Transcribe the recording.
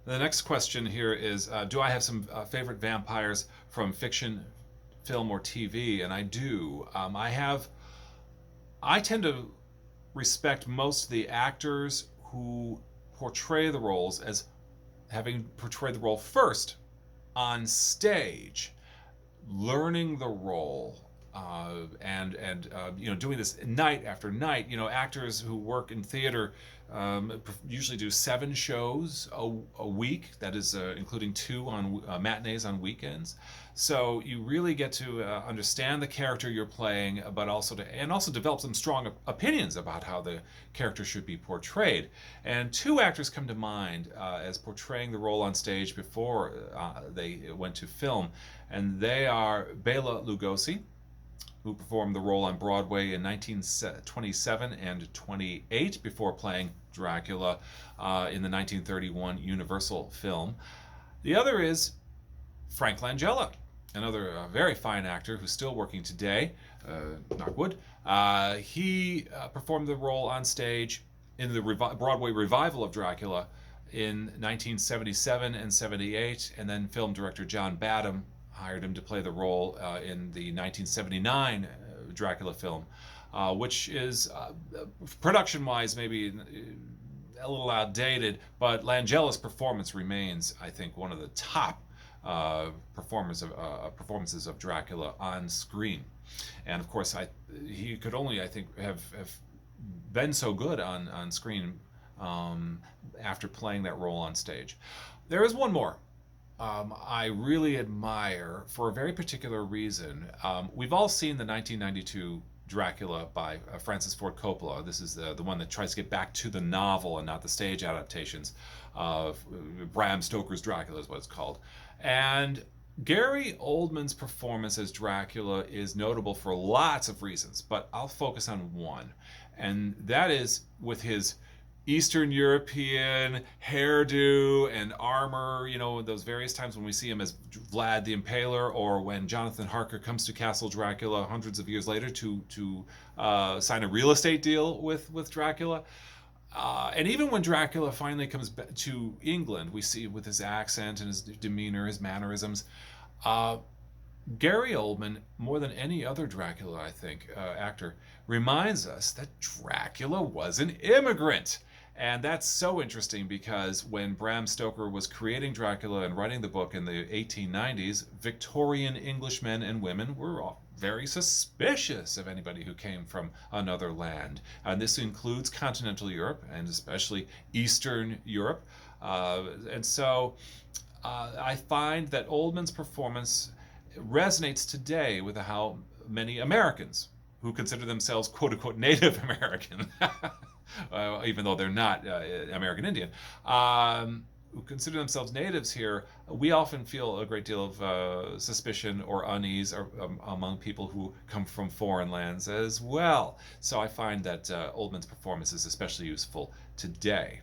The next question here is, do I have some favorite vampires from fiction, film, or TV? And I do. I tend to respect most of the actors who portray the roles as having portrayed the role first on stage, learning the role, and doing this night after night. Actors who work in theater usually do 7 shows a week. That is including 2 on matinees on weekends. So you really get to understand the character you're playing, but also develop some strong opinions about how the character should be portrayed. And 2 actors come to mind as portraying the role on stage before they went to film, and they are Bela Lugosi, who performed the role on Broadway in 1927 and 28 before playing Dracula in the 1931 Universal film. The other is Frank Langella, another very fine actor who's still working today, knock wood. He performed the role on stage in the Broadway revival of Dracula in 1977 and 78, and then film director John Badham hired him to play the role in the 1979 Dracula film, which is production-wise maybe a little outdated, but Langella's performance remains, I think, one of the top performances of Dracula on screen. And of course, he could only, I think, have been so good on screen after playing that role on stage. There is one more I really admire for a very particular reason. We've all seen the 1992 Dracula by Francis Ford Coppola. This is the one that tries to get back to the novel and not the stage adaptations of Bram Stoker's Dracula is what it's called. And Gary Oldman's performance as Dracula is notable for lots of reasons, but I'll focus on one, and that is with his Eastern European hairdo and armor, those various times when we see him as Vlad the Impaler, or when Jonathan Harker comes to Castle Dracula hundreds of years later to sign a real estate deal with Dracula. And even when Dracula finally comes back to England, we see with his accent and his demeanor, his mannerisms. Gary Oldman, more than any other Dracula, I think, actor, reminds us that Dracula was an immigrant. And that's so interesting because when Bram Stoker was creating Dracula and writing the book in the 1890s, Victorian Englishmen and women were all very suspicious of anybody who came from another land. And this includes continental Europe and especially Eastern Europe. And so I find that Oldman's performance resonates today with how many Americans who consider themselves quote unquote Native American, even though they're not American Indian, who consider themselves natives here, we often feel a great deal of suspicion or unease among people who come from foreign lands as well. So I find that Oldman's performance is especially useful today.